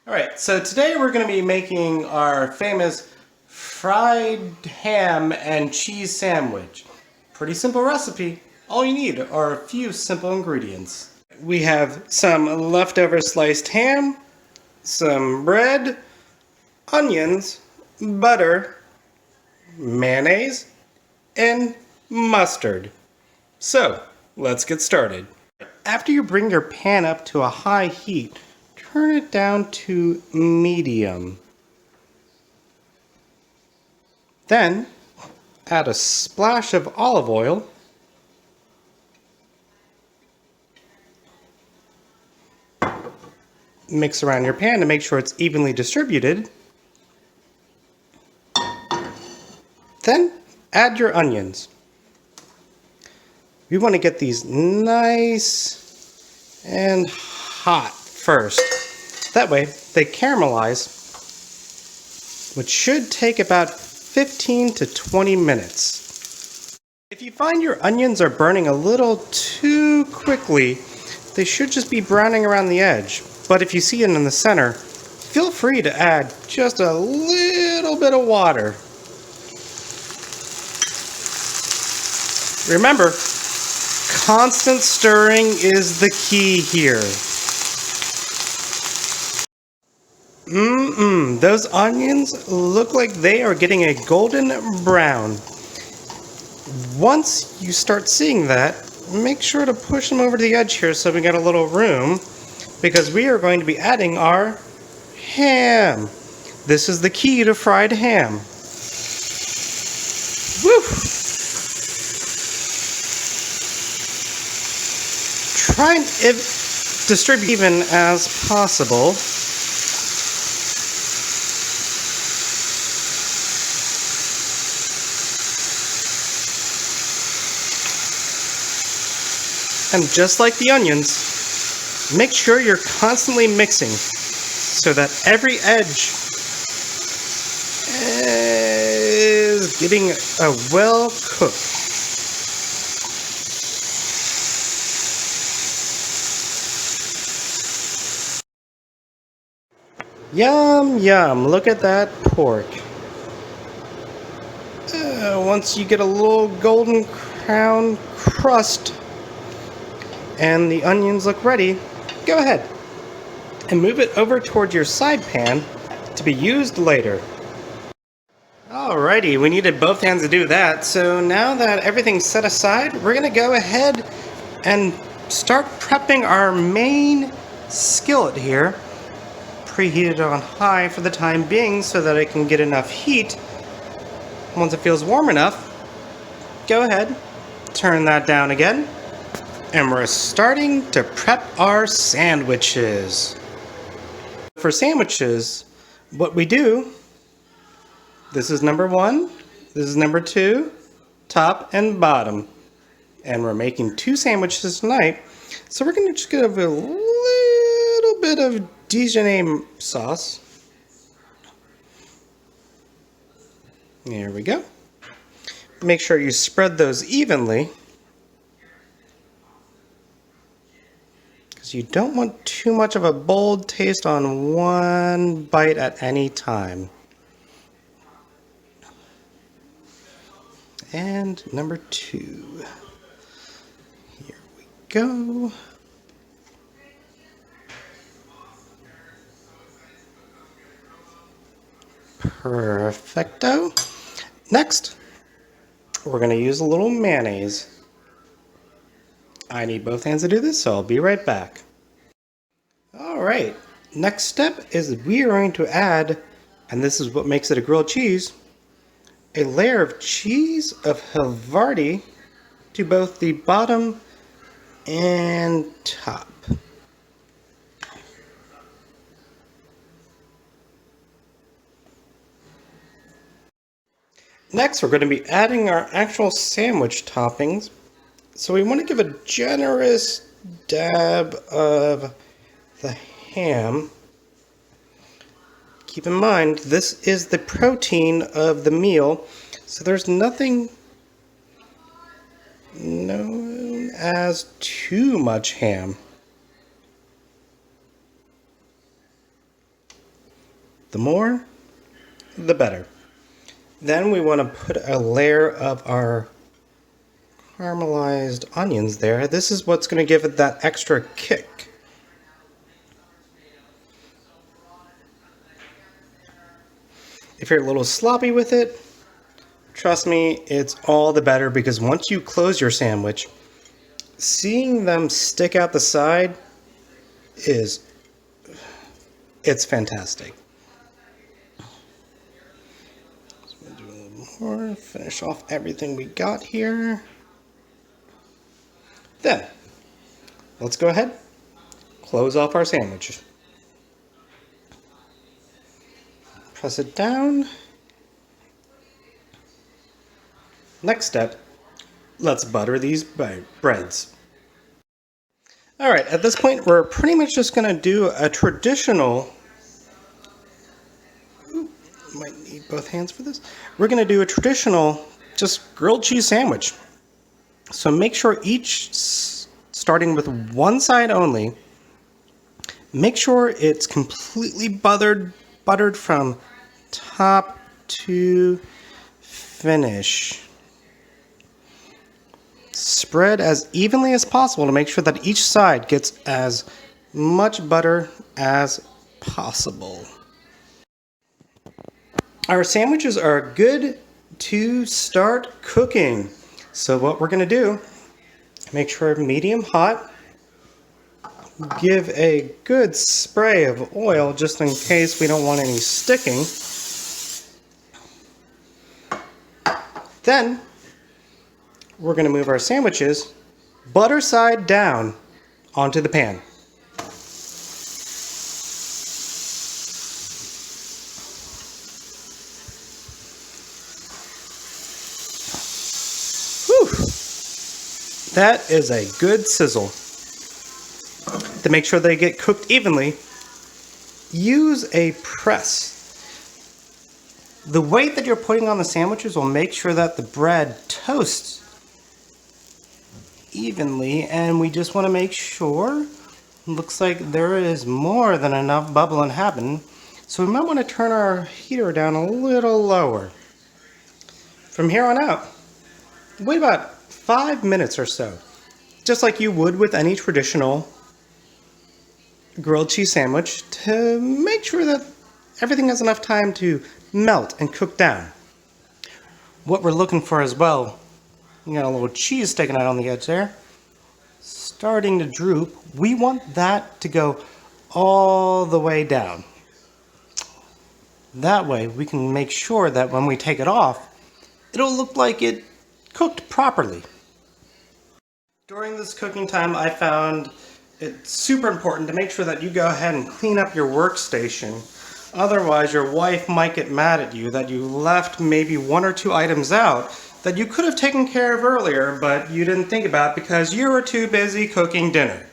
Alright, so today we're going to be making our famous fried ham and cheese sandwich. Pretty simple recipe. All you need are a few simple ingredients. We have some leftover sliced ham, some bread, onions, butter, mayonnaise, and mustard. So, let's get started. After you bring your pan up to a high heat, turn it down to medium. Then, add a splash of olive oil, mix around your pan to make sure it's evenly distributed. Then, add your onions. We want to get these nice and hot first. That way, they caramelize, which should take about 15 to 20 minutes. If you find your onions are burning a little too quickly, they should just be browning around the edge. But if you see it in the center, feel free to add just a little bit of water. Remember, constant stirring is the key here. Those onions look like they are getting a golden brown. Once you start seeing that, make sure to push them over to the edge here so we got a little room, because we are going to be adding our ham. This is the key to fried ham. Woo! Try and distribute even as possible. And just like the onions, make sure you're constantly mixing so that every edge is getting well cooked. Yum, yum, look at that pork. Once you get a little golden crown crust and the onions look ready, go ahead and move it over toward your side pan to be used later. Alrighty, we needed both hands to do that, so now that everything's set aside, we're going to go ahead and start prepping our main skillet here. Preheated on high for the time being so that it can get enough heat. Once it feels warm enough, go ahead, turn that down again, and we're starting to prep our sandwiches. For sandwiches, what we do, this is number 1, this is number 2, top and bottom. And we're making 2 sandwiches tonight, so we're going to just give a little bit of Dijon sauce. There we go. Make sure you spread those evenly, because you don't want too much of a bold taste on one bite at any time. And number 2. Here we go. Perfecto. Next, we're going to use a little mayonnaise. I need both hands to do this, so I'll be right back. Alright, next step is we are going to add, and this is what makes it a grilled cheese, a layer of cheese of Havarti to both the bottom and top. Next, we're going to be adding our actual sandwich toppings. So we want to give a generous dab of the ham. Keep in mind, this is the protein of the meal, so there's nothing known as too much ham. The more, the better. Then we want to put a layer of our caramelized onions there. This is what's going to give it that extra kick. If you're a little sloppy with it, trust me, it's all the better, because once you close your sandwich, seeing them stick out the side it's fantastic. So we'll do a little more, finish off everything we got here. Then, let's go ahead, close off our sandwich. Press it down. Next step, let's butter these breads. Alright, at this point we're pretty much just going to do a traditional, might need both hands for this. We're going to do a traditional just grilled cheese sandwich. So make sure each, starting with one side only, make sure it's completely buttered from top to finish. Spread as evenly as possible to make sure that each side gets as much butter as possible. Our sandwiches are good to start cooking. So what we're going to do, make sure medium hot, give a good spray of oil just in case we don't want any sticking. Then we're going to move our sandwiches butter side down onto the pan. Whew. That is a good sizzle. To make sure they get cooked evenly, use a press. The weight that you're putting on the sandwiches will make sure that the bread toasts evenly, and we just want to make sure, looks like there is more than enough bubbling happening, so we might want to turn our heater down a little lower. From here on out, wait about 5 minutes or so, just like you would with any traditional grilled cheese sandwich, to make sure that everything has enough time to melt and cook down. What we're looking for as well, you got a little cheese sticking out on the edge there, starting to droop. We want that to go all the way down. That way we can make sure that when we take it off, it'll look like it cooked properly. During this cooking time, I found it's super important to make sure that you go ahead and clean up your workstation. Otherwise, your wife might get mad at you that you left maybe 1 or 2 items out that you could have taken care of earlier, but you didn't think about because you were too busy cooking dinner.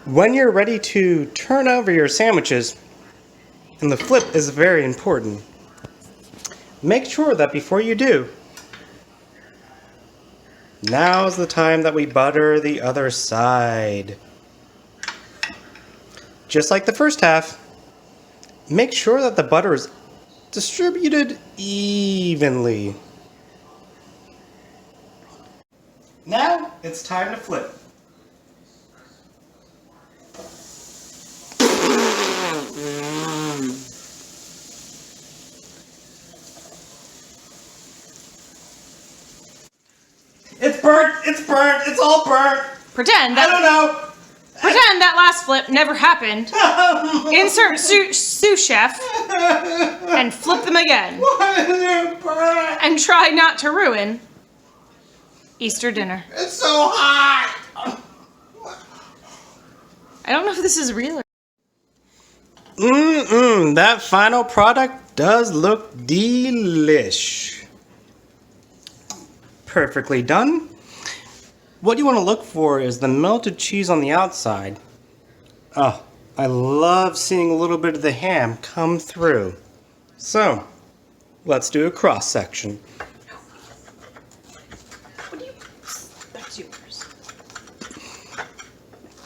When you're ready to turn over your sandwiches, and the flip is very important, make sure that before you do, now's the time that we butter the other side. Just like the first half, make sure that the butter is distributed evenly. Now it's time to flip. It's burnt! It's burnt! It's all burnt! Pretend that. I don't know! Pretend that last flip never happened. Insert sous chef and flip them again. Why is it burnt? And try not to ruin Easter dinner. It's so hot! I don't know if this is real or... That final product does look delish. Perfectly done. What you want to look for is the melted cheese on the outside. Oh, I love seeing a little bit of the ham come through. So, let's do a cross section. That's yours.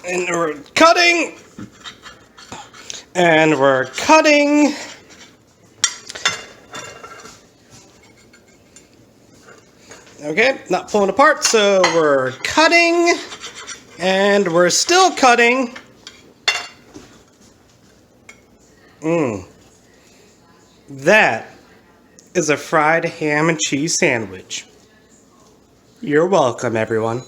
And we're cutting. And we're cutting. Okay, not pulling apart, so we're cutting, and we're still cutting. That is a fried ham and cheese sandwich. You're welcome, everyone.